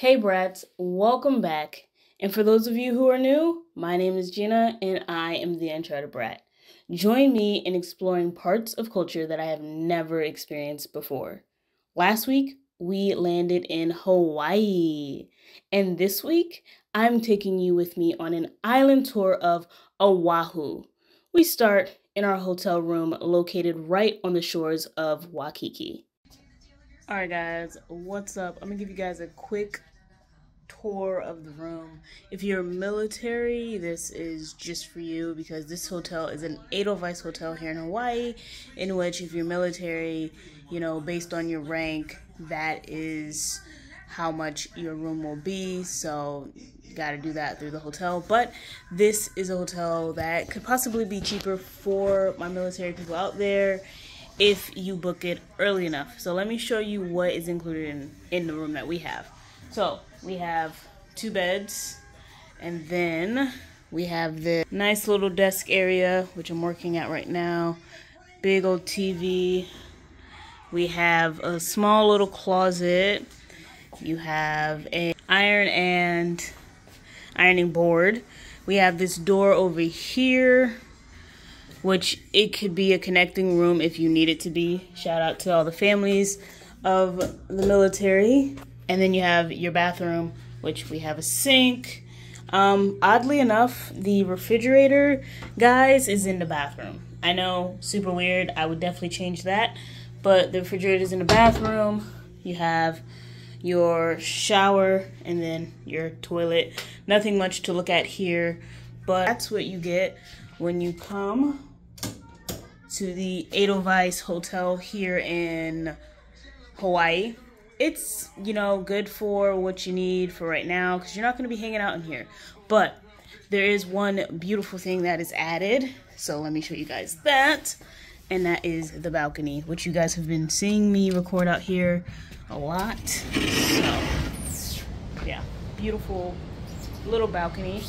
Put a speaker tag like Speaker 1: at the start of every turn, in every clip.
Speaker 1: Hey brats, welcome back. And for those of you who are new, my name is Gina and I am the Uncharted Brat. Join me in exploring parts of culture that I have never experienced before. Last week, we landed in Hawaii. And this week, I'm taking you with me on an island tour of Oahu. We start in our hotel room located right on the shores of Waikiki. Alright guys, what's up? I'm gonna give you guys a quick tour of the room. If you're military, this is just for you because this hotel is an Edelweiss hotel here in Hawaii, in which if you're military, based on your rank, that is how much your room will be. So you got to do that through the hotel. But this is a hotel that could possibly be cheaper for my military people out there if you book it early enough. So let me show you what is included in the room that we have. So we have 2 beds, and then we have this nice little desk area, which I'm working at right now. Big old TV. We have a small little closet. You have an ironing board. We have this door over here, which it could be a connecting room if you need it to be. Shout out to all the families of the military. And then you have your bathroom, which we have a sink. Oddly enough, the refrigerator, guys, is in the bathroom. I know, super weird. I would definitely change that. But the refrigerator is in the bathroom. You have your shower and then your toilet. Nothing much to look at here, but that's what you get when you come to the Edelweiss Hotel here in Hawaii. It's, good for what you need for right now because you're not going to be hanging out in here. But there is one beautiful thing that is added. So let me show you guys that. And that is the balcony, which you guys have been seeing me record out here a lot. So, yeah, beautiful little balcony.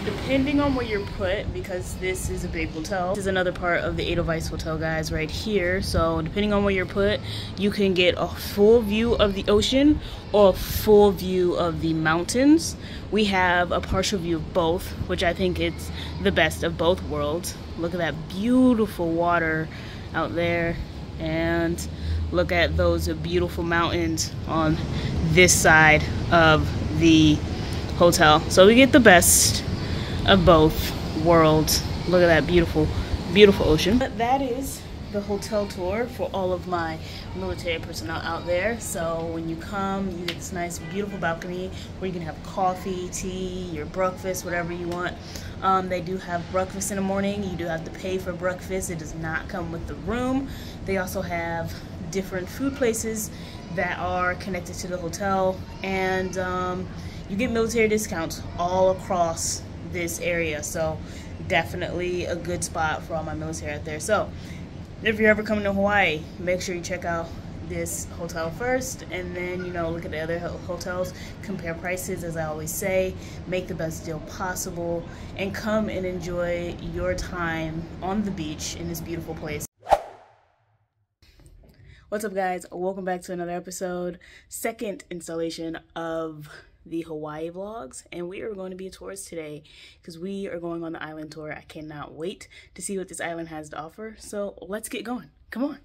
Speaker 1: Depending on where you're put, because this is a big hotel. This is another part of the Edelweiss Hotel, guys, right here. So depending on where you're put, you can get a full view of the ocean or a full view of the mountains. We have a partial view of both, which I think it's the best of both worlds. Look at that beautiful water out there, and look at those beautiful mountains on this side of the hotel. So we get the best of both worlds. Look at that beautiful, beautiful ocean. But that is the hotel tour for all of my military personnel out there. So when you come, you get this nice, beautiful balcony where you can have coffee, tea, your breakfast, whatever you want. They do have breakfast in the morning. You do have to pay for breakfast. It does not come with the room. They also have different food places that are connected to the hotel, and you get military discounts all across this area. So definitely a good spot for all my military out there. So if you're ever coming to Hawaii, make sure you check out this hotel first, and then look at the other hotels, compare prices, as I always say, make the best deal possible, and come and enjoy your time on the beach in this beautiful place. What's up, guys? Welcome back to another episode, second installation of the Hawaii vlogs, and we are going to be a tourist today because we are going on the island tour. I cannot wait to see what this island has to offer, so let's get going. Come on.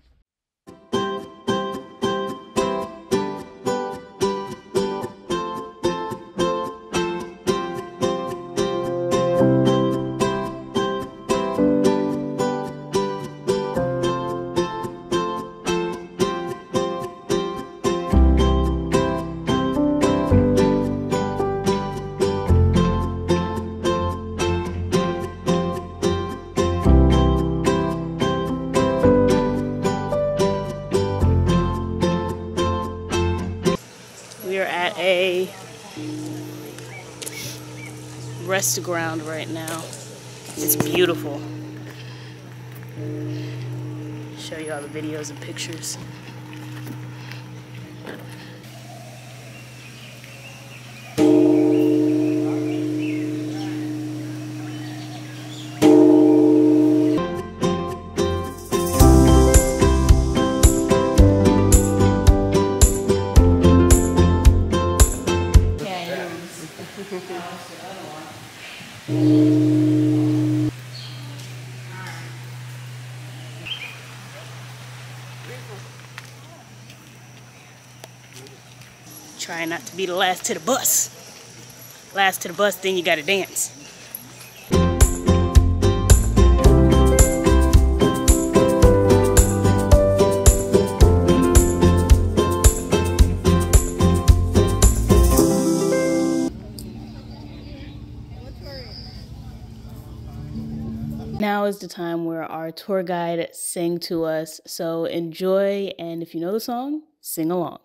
Speaker 1: We are at a restaurant right now. It's beautiful. Show you all the videos and pictures. Try not to be the last to the bus. Last to the bus, then you gotta dance. Now is the time where our tour guide sang to us, so enjoy, and if you know the song, sing along.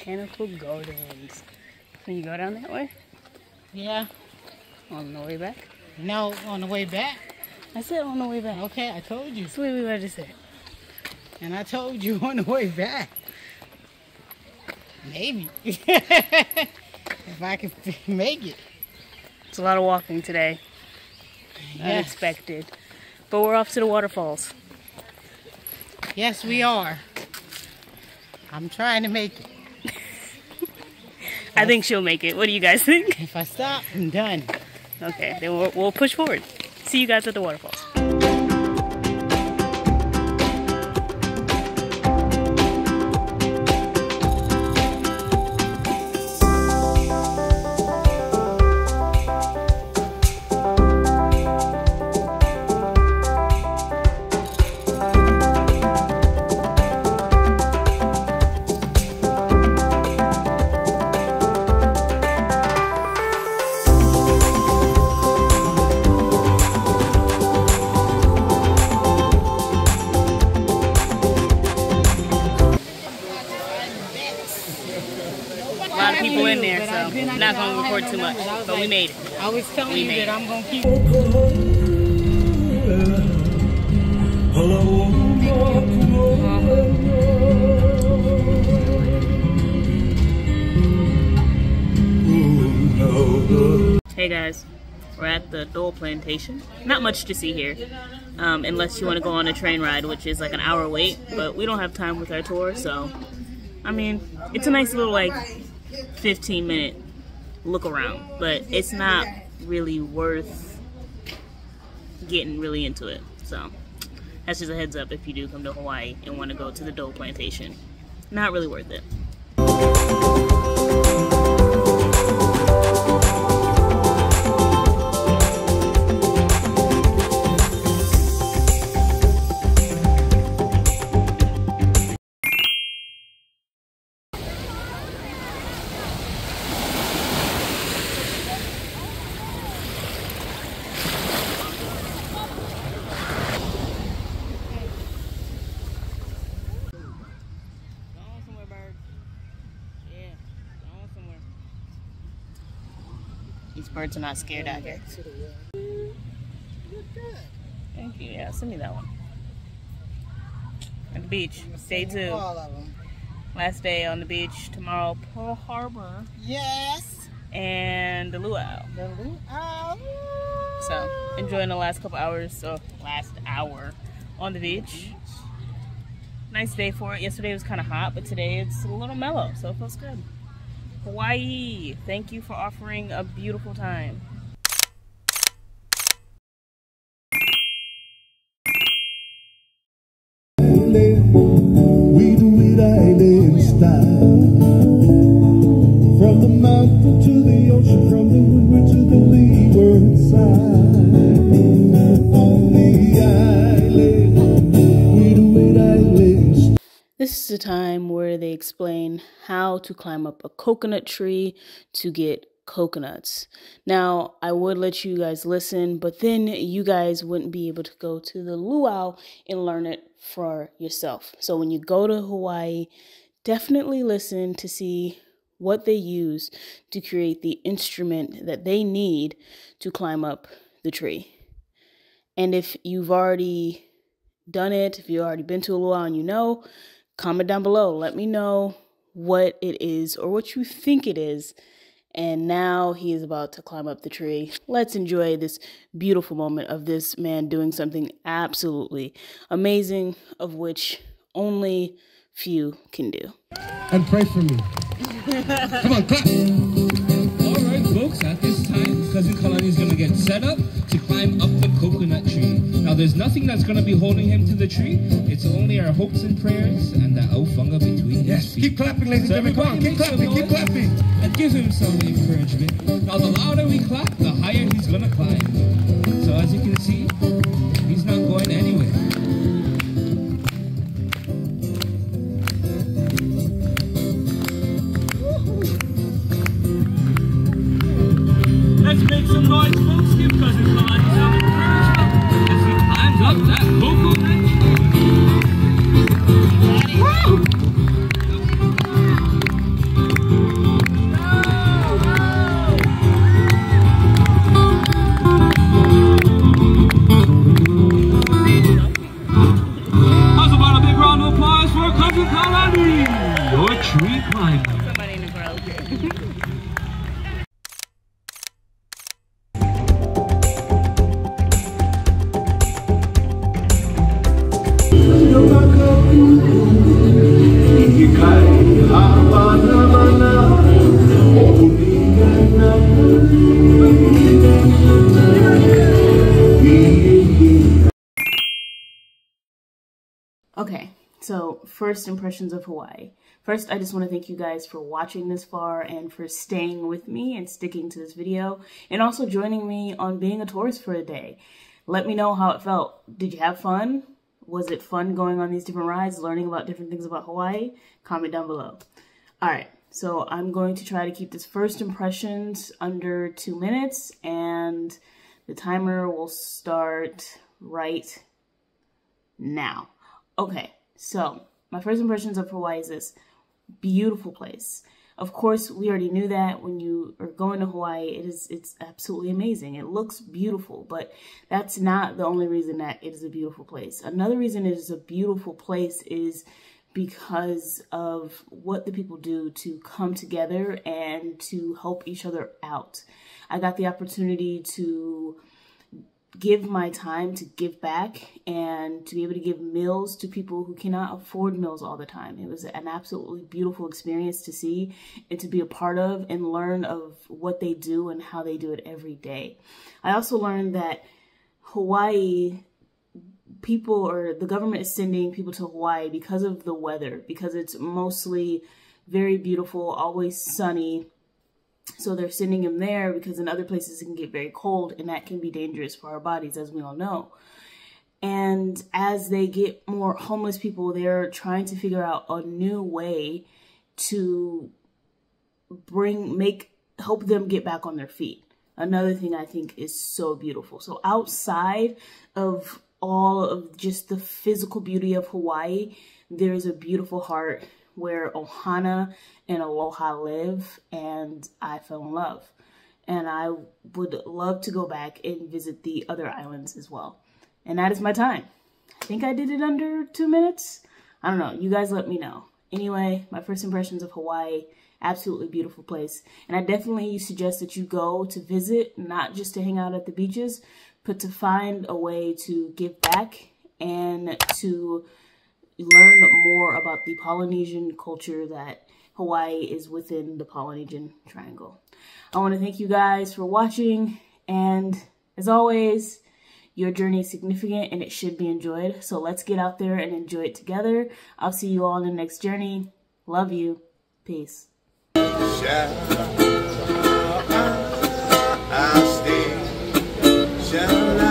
Speaker 1: Botanical Gardens. Can you go down that way?
Speaker 2: Yeah.
Speaker 1: On the way back?
Speaker 2: No, on the way back.
Speaker 1: I said on the way back.
Speaker 2: Okay, I told you.
Speaker 1: That's what we were just saying.
Speaker 2: And I told you on the way back. Maybe. If I can make it.
Speaker 1: It's a lot of walking today. Yes. Unexpected. But we're off to the waterfalls.
Speaker 2: Yes, we are. I'm trying to make it.
Speaker 1: I think she'll make it. What do you guys think?
Speaker 2: If I stop, I'm done.
Speaker 1: Okay, then we'll push forward. See you guys at the waterfalls. A lot of people in there, so I'm not going to record too much, but we made it.
Speaker 2: I was telling you that I'm going to keep...
Speaker 1: Hey guys, we're at the Dole Plantation. Not much to see here, unless you want to go on a train ride, which is like an hour wait, but we don't have time with our tour, so I mean, it's a nice little like 15-minute look around, but it's not really worth getting really into it. So that's just a heads up if you do come to Hawaii and want to go to the Dole Plantation. Not really worth it. These birds are not scared out here. Thank you. Yeah, send me that one. At the beach. Day 2. Last day on the beach. Tomorrow, Pearl Harbor.
Speaker 2: Yes.
Speaker 1: And the luau.
Speaker 2: The luau.
Speaker 1: So, enjoying the last couple hours, or last hour on the beach. Nice day for it. Yesterday was kind of hot, but today it's a little mellow, so it feels good. Hawaii, thank you for offering a beautiful time.
Speaker 3: island, we do it island style. From the mountain to the ocean, from the windward to the leeward side. On the island, we do it island style.
Speaker 1: This is a time where they explain how to climb up a coconut tree to get coconuts. Now, I would let you guys listen, but then you guys wouldn't be able to go to the luau and learn it for yourself. So when you go to Hawaii, definitely listen to see what they use to create the instrument that they need to climb up the tree. And if you've already done it, if you've already been to a luau and you know, comment down below. Let me know what it is or what you think it is. And now he is about to climb up the tree. Let's enjoy this beautiful moment of this man doing something absolutely amazing, of which only few can do.
Speaker 3: And pray for me. Come on, clap.
Speaker 4: Alright folks, at this time, Cousin Kalani is going to get set up to climb up the coconut tree. Now there's nothing that's going to be holding him to the tree. It's only our hopes and prayers and the aufunga between his feet.
Speaker 3: Keep clapping, ladies and gentlemen. Come on, keep clapping.
Speaker 4: And give him some encouragement. Now the louder we clap, the higher he's going to climb. So as you can see, he's not going anywhere. Let's make some noise, folks. Give Cousin Kalani some encouragement as he climbs up that coconut tree. Woo! How's about a big round of applause for Cousin Kalani, your tree climber.
Speaker 1: Somebody in the crowd. Okay, so first impressions of Hawaii. First, I just want to thank you guys for watching this far and for staying with me and sticking to this video and also joining me on being a tourist for a day. Let me know how it felt. Did you have fun? Was it fun going on these different rides, learning about different things about Hawaii? Comment down below. All right, so I'm going to try to keep this first impressions under 2 minutes, and the timer will start right now. Okay, so my first impressions of Hawaii is this beautiful place. Of course, we already knew that when you are going to Hawaii, it's absolutely amazing. It looks beautiful, but that's not the only reason that it is a beautiful place. Another reason it is a beautiful place is because of what the people do to come together and to help each other out. I got the opportunity to give my time to give back and to be able to give meals to people who cannot afford meals all the time. It was an absolutely beautiful experience to see and to be a part of and learn of what they do and how they do it every day. I also learned that Hawaii people, or the government, is sending people to Hawaii because of the weather, because it's mostly very beautiful, always sunny. So they're sending them there because in other places it can get very cold, and that can be dangerous for our bodies, as we all know. And as they get more homeless people, they're trying to figure out a new way to help them get back on their feet. Another thing I think is so beautiful. So outside of all of just the physical beauty of Hawaii, there's a beautiful heart where Ohana and Aloha live, and I fell in love. And I would love to go back and visit the other islands as well. And that is my time. I think I did it under 2 minutes. I don't know. You guys let me know. Anyway, my first impressions of Hawaii, absolutely beautiful place. And I definitely suggest that you go to visit, not just to hang out at the beaches, but to find a way to give back and to learn more about the Polynesian culture that Hawaii is within the Polynesian Triangle. I want to thank you guys for watching, and as always, Your journey is significant and it should be enjoyed. So let's get out there and enjoy it together. I'll see you all in the next journey. Love you. Peace.
Speaker 3: I'll stay.